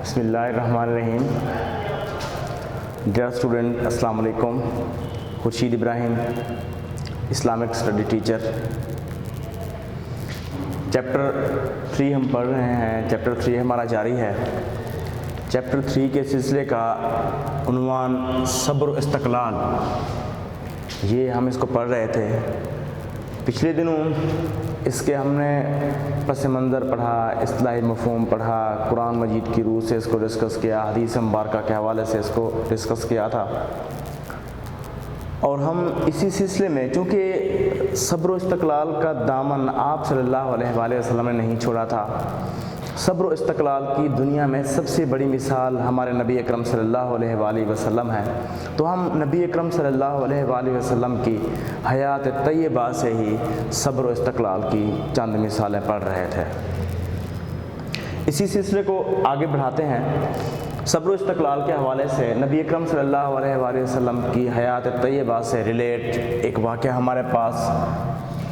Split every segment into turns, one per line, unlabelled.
بسم اللہ الرحمن الرحیم. ڈیئر اسٹوڈنٹ، السلام علیکم. خورشید ابراہیم، اسلامک اسٹڈی ٹیچر. چیپٹر 3 ہم پڑھ رہے ہیں. چیپٹر 3 ہمارا جاری ہے. چیپٹر 3 کے سلسلے کا عنوان صبر و استقلال. یہ ہم اس کو پڑھ رہے تھے. پچھلے دنوں اس کے ہم نے پس منظر پڑھا، اصطلاحی مفہوم پڑھا، قرآن مجید کی روح سے اس کو ڈسکس کیا، حدیث مبارکہ کے حوالے سے اس کو ڈسکس کیا تھا. اور ہم اسی سلسلے میں، چونکہ صبر و استقلال کا دامن آپ صلی اللہ علیہ وآلہ وسلم نے نہیں چھوڑا تھا. صبر و استقلال کی دنیا میں سب سے بڑی مثال ہمارے نبی اکرم صلی اللہ علیہ وآلہ وسلم ہے. تو ہم نبی اکرم صلی اللہ علیہ وآلہ وسلم کی حیات طیبہ سے ہی صبر و استقلال کی چند مثالیں پڑھ رہے تھے. اسی سلسلے کو آگے بڑھاتے ہیں. صبر و استقلال کے حوالے سے نبی اکرم صلی اللہ علیہ وآلہ وسلم کی حیات طیبہ سے ریلیٹ ایک واقعہ ہمارے پاس،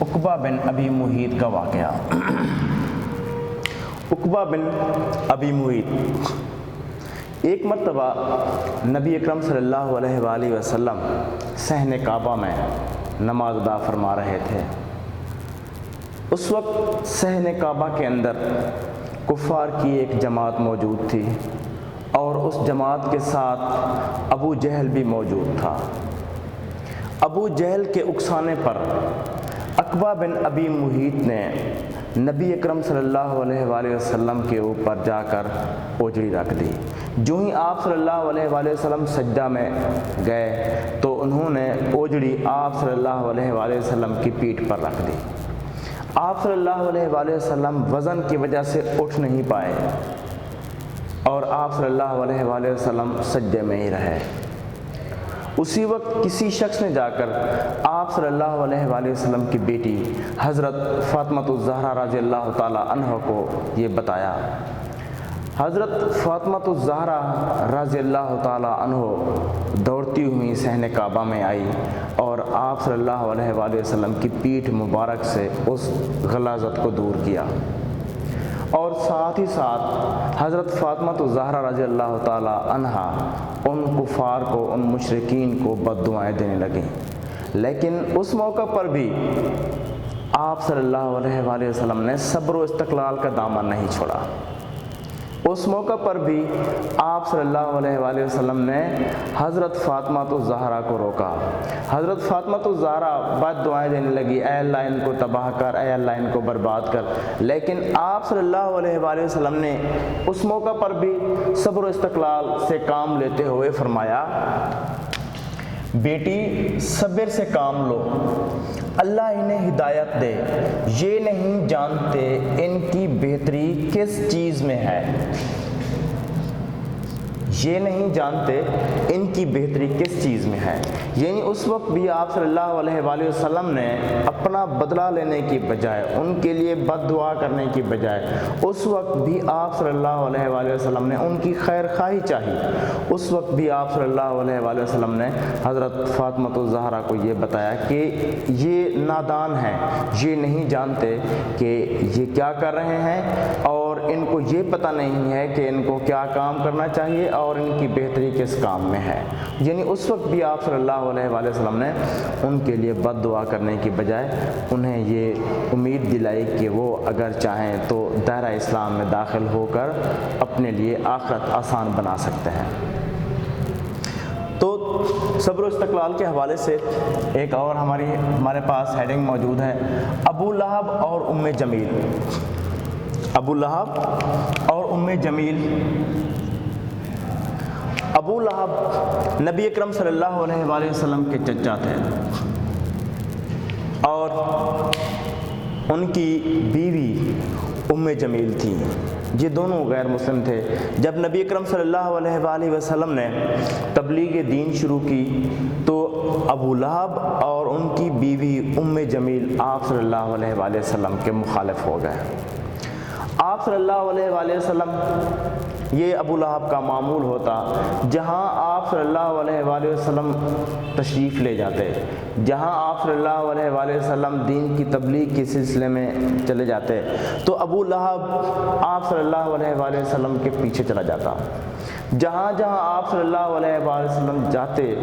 عقبہ بن ابی معیط کا واقعہ. عقبہ بن ابی معیط ایک مرتبہ نبی اکرم صلی اللہ علیہ وآلہ وسلم صحن کعبہ میں نماز ادا فرما رہے تھے. اس وقت صحن کعبہ کے اندر کفار کی ایک جماعت موجود تھی، اور اس جماعت کے ساتھ ابو جہل بھی موجود تھا. ابو جہل کے اکسانے پر عقبہ بن ابی معیط نے نبی اکرم صلی اللہ علیہ وآلہ وسلم کے اوپر جا کر اوجڑی رکھ دی. جو ہی آپ صلی اللہ علیہ وآلہ وسلم سجدہ میں گئے تو انہوں نے اوجڑی آپ صلی اللہ علیہ وآلہ وسلم کی پیٹھ پر رکھ دی. آپ صلی اللہ علیہ وآلہ وسلم وزن کی وجہ سے اٹھ نہیں پائے، اور آپ صلی اللہ علیہ وآلہ وسلم سجدے میں ہی رہے. اسی وقت کسی شخص نے جا کر آپ صلی اللہ علیہ وآلہ وسلم کی بیٹی حضرت فاطمہ الزہرا رضی اللہ تعالی عنہ کو یہ بتایا. حضرت فاطمہ الزہرا رضی اللہ تعالی عنہ دوڑتی ہوئی صحن کعبہ میں آئی اور آپ صلی اللہ علیہ وآلہ وسلم کی پیٹھ مبارک سے اس غلاظت کو دور کیا، اور ساتھ ہی ساتھ حضرت فاطمہ الزہرا رضی اللہ تعالی عنہا ان کفار کو، ان مشرکین کو بد دعائیں دینے لگیں. لیکن اس موقع پر بھی آپ صلی اللہ علیہ وآلہ وسلم نے صبر و استقلال کا دامن نہیں چھوڑا. اس موقع پر بھی آپ صلی اللہ علیہ وآلہ وسلم نے حضرت فاطمہ الزہرا کو روکا. حضرت فاطمہ الزہرا بد دعائیں دینے لگی، اے اللہ ان کو تباہ کر، اے اللہ ان کو برباد کر. لیکن آپ صلی اللہ علیہ وآلہ وسلم نے اس موقع پر بھی صبر و استقلال سے کام لیتے ہوئے فرمایا، بیٹی صبر سے کام لو، اللہ انہیں ہدایت دے. یہ نہیں جانتے ان کی بہتری کس چیز میں ہے. یہ نہیں جانتے ان کی بہتری کس چیز میں ہے. یعنی اس وقت بھی آپ صلی اللہ علیہ وآلہ وسلم نے اپنا بدلہ لینے کی بجائے، ان کے لیے بد دعا کرنے کی بجائے، اس وقت بھی آپ صلی اللہ علیہ وآلہ وسلم نے ان کی خیر خواہی چاہی. اس وقت بھی آپ صلی اللہ علیہ وآلہ وسلم نے حضرت فاطمہ الزہرا کو یہ بتایا کہ یہ نادان ہیں، یہ نہیں جانتے کہ یہ کیا کر رہے ہیں، اور ان کو یہ پتہ نہیں ہے کہ ان کو کیا کام کرنا چاہیے اور ان کی بہتری کس کام میں ہے. یعنی اس وقت بھی آپ صلی اللہ علیہ وآلہ وسلم نے ان کے لیے بد دعا کرنے کی بجائے انہیں یہ امید دلائی کہ وہ اگر چاہیں تو دائرہ اسلام میں داخل ہو کر اپنے لیے آخرت آسان بنا سکتے ہیں. تو صبر و استقلال کے حوالے سے ایک اور ہمارے پاس ہیڈنگ موجود ہے، ابو لہب اور ام جمیل. ابو لہب اور ام جمیل. ابو لہب نبی اکرم صلی اللہ علیہ وآلہ وسلم کے چچا تھے، اور ان کی بیوی ام جمیل تھی. یہ دونوں غیر مسلم تھے. جب نبی اکرم صلی اللہ علیہ وآلہ وسلم نے تبلیغ دین شروع کی تو ابو لہب اور ان کی بیوی ام جمیل آپ صلی اللہ علیہ وآلہ وسلم کے مخالف ہو گئے. آپ آپ صلی اللہ علیہ وآلہ وسلم یہ ابو لہب کا معمول ہوتا، جہاں آپ صلی اللہ علیہ وآلہ وسلم تشریف لے جاتے، جہاں آپ صلی اللہ علیہ وآلہ وسلم دین کی تبلیغ کے سلسلے میں چلے جاتے تو ابو لہب آپ صلی اللہ علیہ وآلہ وسلم کے پیچھے چلا جاتا۔ جہاں جہاں آپ صلی اللہ علیہ وآلہ وسلم جاتے،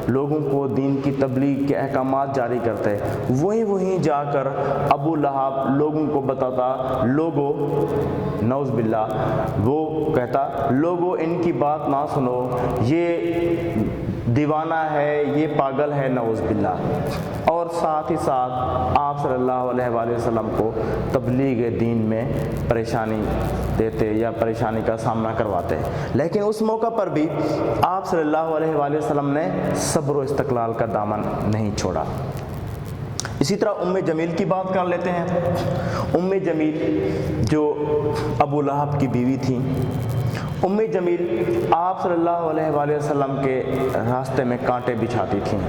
لوگوں کو دین کی تبلیغ کے احکامات جاری کرتے، وہیں جا کر ابو لہب لوگوں کو بتاتا، لوگو نعوذ باللہ، وہ کہتا لوگو ان کی بات نہ سنو، یہ دیوانہ ہے، یہ پاگل ہے، نعوذ باللہ، اور ساتھ ہی ساتھ آپ صلی اللہ علیہ وآلہ وسلم کو تبلیغ دین میں پریشانی دیتے یا پریشانی کا سامنا کرواتے۔ لیکن اس موقع پر بھی آپ صلی اللہ علیہ وآلہ وسلم نے صبر و استقلال کا دامن نہیں چھوڑا۔ اسی طرح ام جمیل کی بات کر لیتے ہیں۔ ام جمیل جو ابو لہب کی بیوی تھیں، ام جمیل آپ صلی اللہ علیہ وآلہ وسلم کے راستے میں کانٹے بچھاتی تھیں۔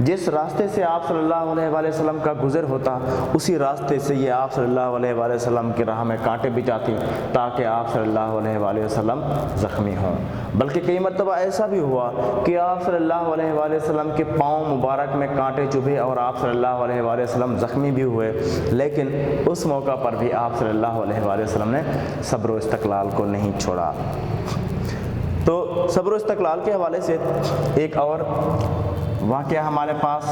جس راستے سے آپ صلی اللہ علیہ وآلہ وسلم کا گزر ہوتا، اسی راستے سے یہ آپ صلی اللہ علیہ وآلہ وسلم کی راہ میں کانٹے بچھاتی تاکہ آپ صلی اللہ علیہ وآلہ وسلم زخمی ہوں۔ بلکہ کئی مرتبہ ایسا بھی ہوا کہ آپ صلی اللہ علیہ وآلہ وسلم کے پاؤں مبارک میں کانٹے چبھے اور آپ صلی اللہ علیہ وآلہ وسلم زخمی بھی ہوئے، لیکن اس موقع پر بھی آپ صلی اللہ علیہ وآلہ وسلم نے صبر و استقلال کو نہیں چھوڑا۔ تو صبر و استقلال کے حوالے سے ایک اور واقعہ ہمارے پاس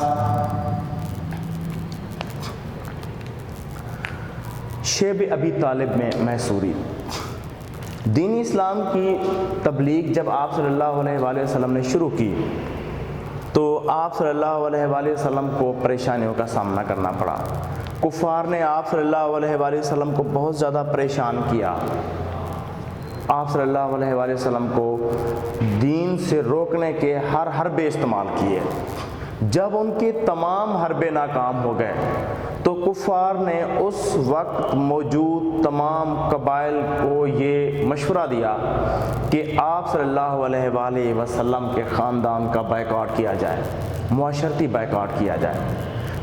شیب ابی طالب میں محصوری۔ دین اسلام کی تبلیغ جب آپ صلی اللہ علیہ وآلہ وسلم نے شروع کی تو آپ صلی اللہ علیہ وآلہ وسلم کو پریشانیوں کا سامنا کرنا پڑا۔ کفار نے آپ صلی اللہ علیہ وآلہ وسلم کو بہت زیادہ پریشان کیا، آپ صلی اللہ علیہ وآلہ وسلم کو دین سے روکنے کے ہر حربے استعمال کیے۔ جب ان کے تمام حربے ناکام ہو گئے تو کفار نے اس وقت موجود تمام قبائل کو یہ مشورہ دیا کہ آپ صلی اللہ علیہ وآلہ وسلم کے خاندان کا بائیکاٹ کیا جائے، معاشرتی بائیکاٹ کیا جائے۔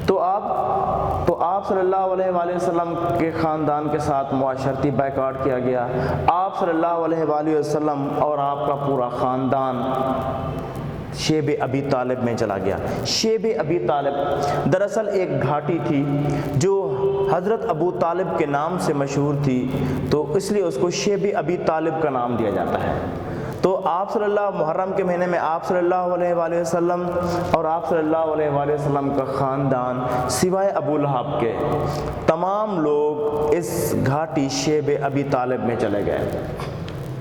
تو آپ صلی اللہ علیہ وآلہ وسلم کے خاندان کے ساتھ معاشرتی بائیکاٹ کیا گیا۔ آپ صلی اللہ علیہ وآلہ وسلم اور آپ کا پورا خاندان شیب ابی طالب میں چلا گیا۔ شیب ابی طالب دراصل ایک گھاٹی تھی جو حضرت ابو طالب کے نام سے مشہور تھی، تو اس لیے اس کو شیب ابی طالب کا نام دیا جاتا ہے۔ تو آپ صلی اللہ محرم کے مہینے میں آپ صلی اللہ علیہ وآلہ وسلم اور آپ صلی اللہ علیہ وآلہ وسلم کا خاندان سوائے ابو لہب کے تمام لوگ اس گھاٹی شیب ابی طالب میں چلے گئے۔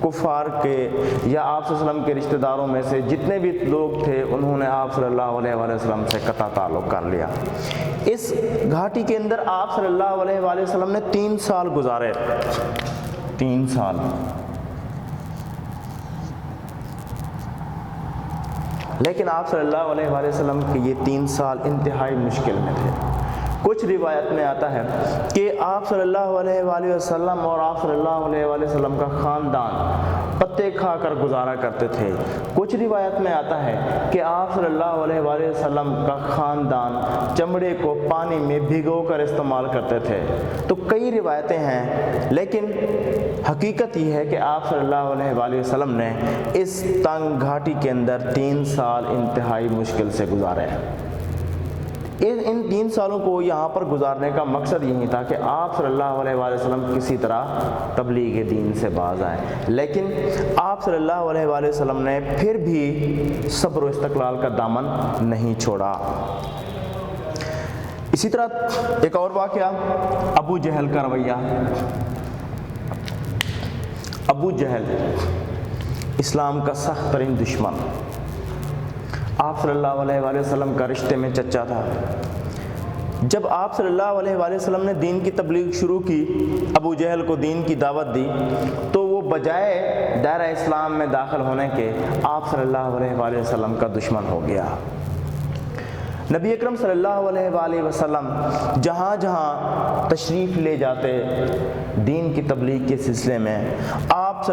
کفار کے یا آپ صلی اللہ علیہ وسلم کے رشتہ داروں میں سے جتنے بھی لوگ تھے انہوں نے آپ صلی اللہ علیہ وآلہ وسلم سے قطع تعلق کر لیا۔ اس گھاٹی کے اندر آپ صلی اللہ علیہ وآلہ وسلم نے 3 سال گزارے، 3 سال۔ لیکن آپ صلی اللہ علیہ وآلہ وسلم کے یہ 3 سال انتہائی مشکل میں تھے۔ کچھ روایت میں آتا ہے کہ آپ صلی اللہ علیہ وآلہ وسلم اور آپ صلی اللہ علیہ وآلہ وسلم کا خاندان پتے کھا کر گزارا کرتے تھے۔ کچھ روایت میں آتا ہے کہ آپ صلی اللہ علیہ وآلہ وسلم کا خاندان چمڑے کو پانی میں بھگو کر استعمال کرتے تھے۔ تو کئی روایتیں ہیں، لیکن حقیقت یہ ہے کہ آپ صلی اللہ علیہ وآلہ وسلم نے اس تنگ گھاٹی کے اندر 3 سال انتہائی مشکل سے گزارے۔ ان 3 سالوں کو یہاں پر گزارنے کا مقصد یہی تھا کہ آپ صلی اللہ علیہ وآلہ وسلم کسی طرح تبلیغ دین سے باز آئیں، لیکن آپ صلی اللہ علیہ وآلہ وسلم نے پھر بھی صبر و استقلال کا دامن نہیں چھوڑا۔ اسی طرح ایک اور واقعہ ابو جہل کا رویہ۔ ابو جہل اسلام کا سخت ترین دشمن، آپ صلی اللہ علیہ وآلہ وسلم کا رشتے میں چچا تھا۔ جب آپ صلی اللہ علیہ وآلہ وسلم نے دین کی تبلیغ شروع کی، ابو جہل کو دین کی دعوت دی، تو وہ بجائے دائرہ اسلام میں داخل ہونے کے آپ صلی اللہ علیہ وآلہ وسلم کا دشمن ہو گیا۔ نبی اکرم صلی اللہ علیہ وآلہ وسلم جہاں جہاں تشریف لے جاتے دین کی تبلیغ کے سلسلے میں،